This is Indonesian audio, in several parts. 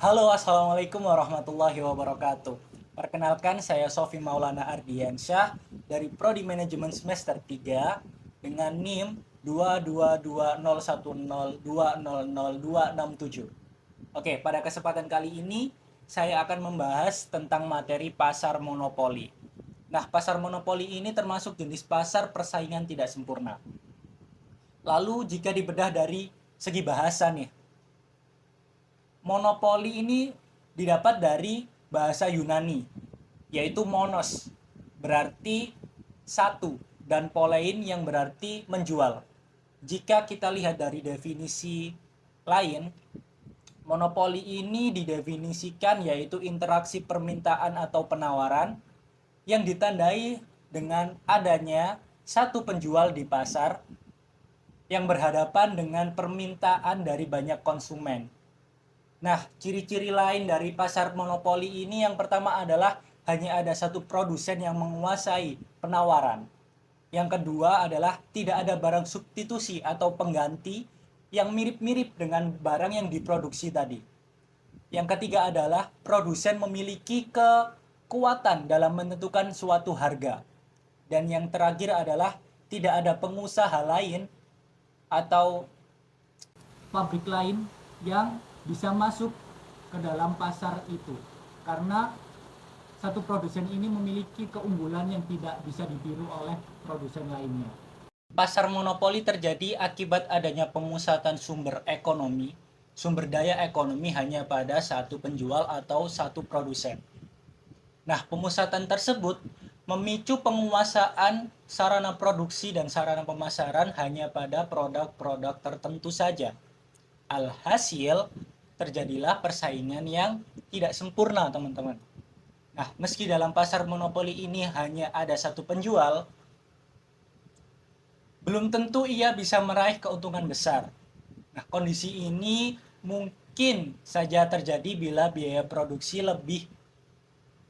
Halo, assalamualaikum warahmatullahi wabarakatuh. Perkenalkan, saya Sofi Maulana Ardiansyah dari Prodi Manajemen semester 3 dengan NIM 2220102000267. Oke, pada kesempatan kali ini saya akan membahas tentang materi pasar monopoli. Nah, pasar monopoli ini termasuk jenis pasar persaingan tidak sempurna. Lalu jika dibedah dari segi bahasa nih, monopoli ini didapat dari bahasa Yunani, yaitu monos, berarti satu, dan polein yang berarti menjual. Jika kita lihat dari definisi lain, monopoli ini didefinisikan yaitu interaksi permintaan atau penawaran yang ditandai dengan adanya satu penjual di pasar yang berhadapan dengan permintaan dari banyak konsumen. Nah, ciri-ciri lain dari pasar monopoli ini yang pertama adalah hanya ada satu produsen yang menguasai penawaran. Yang kedua adalah tidak ada barang substitusi atau pengganti yang mirip-mirip dengan barang yang diproduksi tadi. Yang ketiga adalah produsen memiliki kekuatan dalam menentukan suatu harga. Dan yang terakhir adalah tidak ada pengusaha lain atau pabrik lain yang bisa masuk ke dalam pasar itu, karena satu produsen ini memiliki keunggulan yang tidak bisa ditiru oleh produsen lainnya. Pasar monopoli terjadi akibat adanya pemusatan sumber daya ekonomi hanya pada satu penjual atau satu produsen. Nah, pemusatan tersebut memicu penguasaan sarana produksi dan sarana pemasaran hanya pada produk-produk tertentu saja. Alhasil, terjadilah persaingan yang tidak sempurna, teman-teman. Nah, meski dalam pasar monopoli ini hanya ada satu penjual, belum tentu ia bisa meraih keuntungan besar. Nah, kondisi ini mungkin saja terjadi bila biaya produksi lebih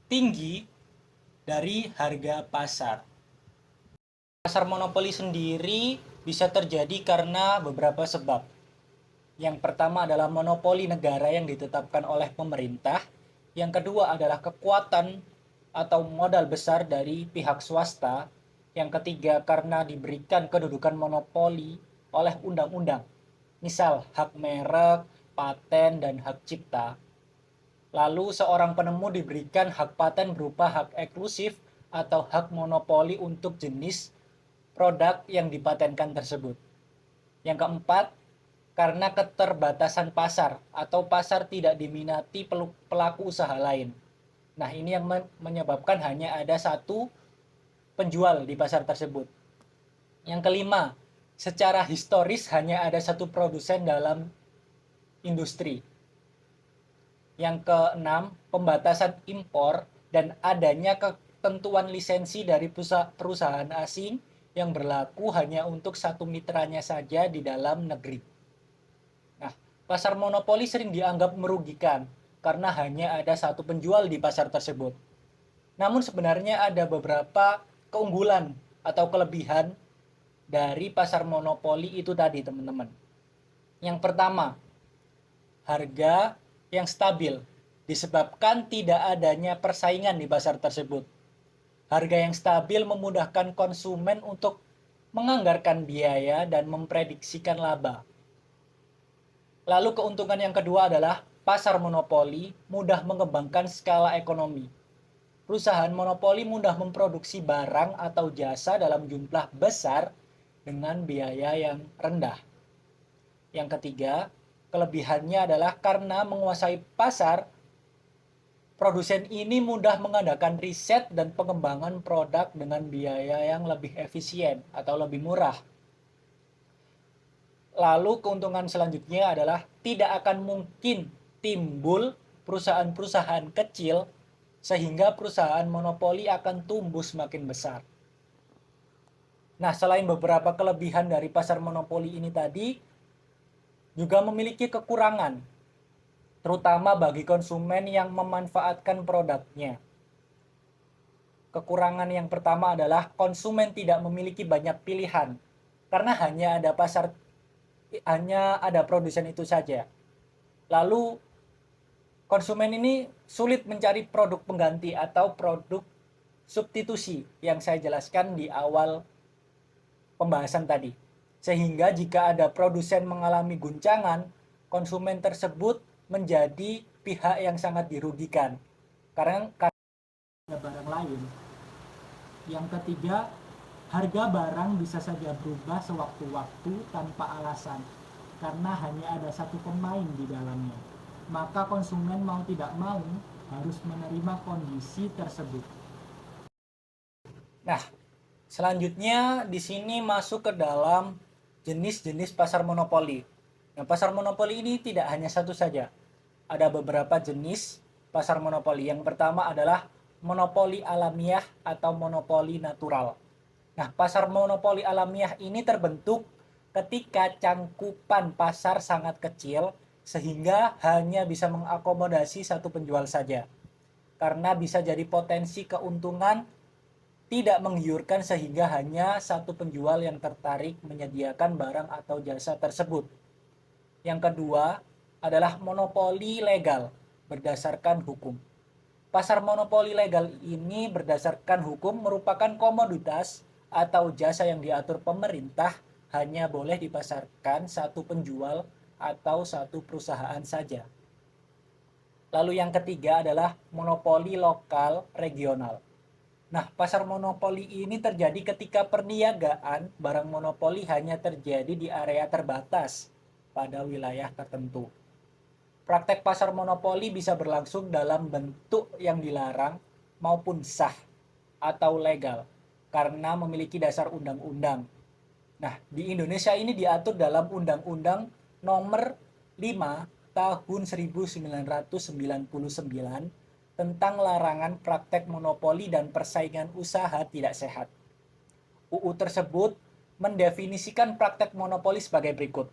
tinggi dari harga pasar. Pasar monopoli sendiri bisa terjadi karena beberapa sebab. Yang pertama adalah monopoli negara yang ditetapkan oleh pemerintah. Yang kedua adalah kekuatan atau modal besar dari pihak swasta. Yang ketiga karena diberikan kedudukan monopoli oleh undang-undang. Misal hak merek, paten, dan hak cipta. Lalu seorang penemu diberikan hak paten berupa hak eksklusif atau hak monopoli untuk jenis produk yang dipatenkan tersebut. Yang keempat, karena keterbatasan pasar atau pasar tidak diminati pelaku usaha lain. Nah, ini yang menyebabkan hanya ada satu penjual di pasar tersebut. Yang kelima, secara historis hanya ada satu produsen dalam industri. Yang keenam, pembatasan impor dan adanya ketentuan lisensi dari perusahaan asing yang berlaku hanya untuk satu mitranya saja di dalam negeri. Nah, pasar monopoli sering dianggap merugikan karena hanya ada satu penjual di pasar tersebut. Namun sebenarnya ada beberapa keunggulan atau kelebihan dari pasar monopoli itu tadi, teman-teman. Yang pertama, harga yang stabil disebabkan tidak adanya persaingan di pasar tersebut. Harga yang stabil memudahkan konsumen untuk menganggarkan biaya dan memprediksikan laba. Lalu keuntungan yang kedua adalah pasar monopoli mudah mengembangkan skala ekonomi. Perusahaan monopoli mudah memproduksi barang atau jasa dalam jumlah besar dengan biaya yang rendah. Yang ketiga, kelebihannya adalah karena menguasai pasar, produsen ini mudah mengadakan riset dan pengembangan produk dengan biaya yang lebih efisien atau lebih murah. Lalu keuntungan selanjutnya adalah tidak akan mungkin timbul perusahaan-perusahaan kecil sehingga perusahaan monopoli akan tumbuh semakin besar. Nah, selain beberapa kelebihan dari pasar monopoli ini tadi, juga memiliki kekurangan, terutama bagi konsumen yang memanfaatkan produknya. Kekurangan yang pertama adalah konsumen tidak memiliki banyak pilihan, karena hanya ada produsen itu saja. Lalu konsumen ini sulit mencari produk pengganti atau produk substitusi yang saya jelaskan di awal pembahasan tadi. Sehingga jika ada produsen mengalami guncangan, konsumen tersebut menjadi pihak yang sangat dirugikan karena ada barang lain. Yang ketiga, harga barang bisa saja berubah sewaktu-waktu tanpa alasan karena hanya ada satu pemain di dalamnya. Maka konsumen mau tidak mau harus menerima kondisi tersebut. Nah, selanjutnya di sini masuk ke dalam jenis-jenis pasar monopoli. Nah, pasar monopoli ini tidak hanya satu saja. Ada beberapa jenis pasar monopoli. Yang pertama adalah monopoli alamiah atau monopoli natural. Nah, pasar monopoli alamiah ini terbentuk ketika cangkupan pasar sangat kecil sehingga hanya bisa mengakomodasi satu penjual saja. Karena bisa jadi potensi keuntungan tidak menggiurkan sehingga hanya satu penjual yang tertarik menyediakan barang atau jasa tersebut. Yang kedua adalah monopoli legal berdasarkan hukum. Pasar monopoli legal ini berdasarkan hukum merupakan komoditas atau jasa yang diatur pemerintah hanya boleh dipasarkan satu penjual atau satu perusahaan saja. Lalu yang ketiga adalah monopoli lokal regional. Nah, pasar monopoli ini terjadi ketika perniagaan barang monopoli hanya terjadi di area terbatas pada wilayah tertentu. Praktek pasar monopoli bisa berlangsung dalam bentuk yang dilarang maupun sah atau legal karena memiliki dasar undang-undang. Nah, di Indonesia ini diatur dalam Undang-Undang Nomor 5 Tahun 1999 tentang larangan praktek monopoli dan persaingan usaha tidak sehat. UU tersebut mendefinisikan praktek monopoli sebagai berikut.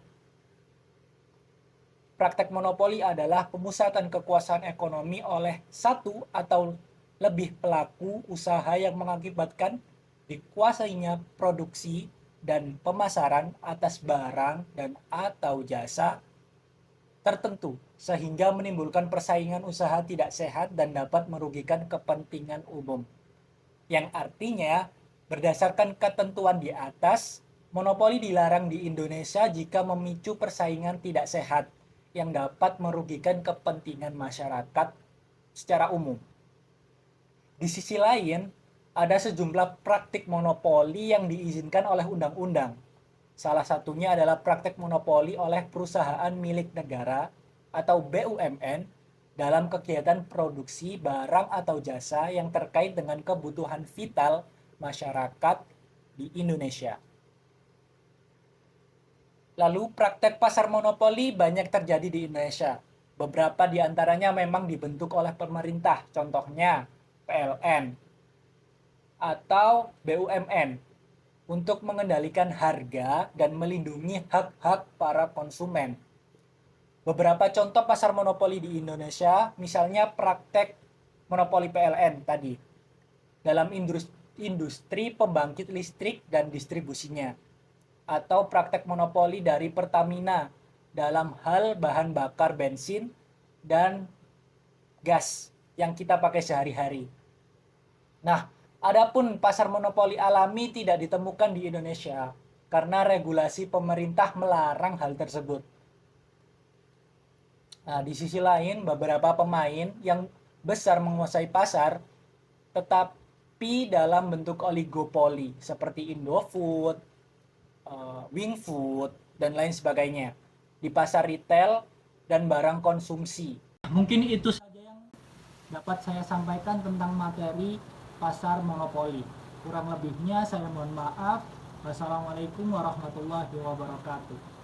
Praktek monopoli adalah pemusatan kekuasaan ekonomi oleh satu atau lebih pelaku usaha yang mengakibatkan dikuasainya produksi dan pemasaran atas barang dan atau jasa tertentu sehingga menimbulkan persaingan usaha tidak sehat dan dapat merugikan kepentingan umum. Yang artinya, berdasarkan ketentuan di atas, monopoli dilarang di Indonesia jika memicu persaingan tidak sehat yang dapat merugikan kepentingan masyarakat secara umum. Di sisi lain, ada sejumlah praktik monopoli yang diizinkan oleh undang-undang. Salah satunya adalah praktek monopoli oleh perusahaan milik negara atau BUMN dalam kegiatan produksi barang atau jasa yang terkait dengan kebutuhan vital masyarakat di Indonesia. Lalu praktek pasar monopoli banyak terjadi di Indonesia. Beberapa di antaranya memang dibentuk oleh pemerintah, contohnya PLN atau BUMN. Untuk mengendalikan harga dan melindungi hak-hak para konsumen. Beberapa contoh pasar monopoli di Indonesia, misalnya praktek monopoli PLN tadi, dalam industri pembangkit listrik dan distribusinya, atau praktek monopoli dari Pertamina dalam hal bahan bakar bensin dan gas yang kita pakai sehari-hari. Nah, adapun pasar monopoli alami tidak ditemukan di Indonesia karena regulasi pemerintah melarang hal tersebut. Nah, di sisi lain beberapa pemain yang besar menguasai pasar tetapi dalam bentuk oligopoli seperti Indofood, Wingfood, dan lain sebagainya di pasar retail dan barang konsumsi. Mungkin itu saja yang dapat saya sampaikan tentang materi pasar monopoli. Kurang lebihnya saya mohon maaf. Wassalamualaikum warahmatullahi wabarakatuh.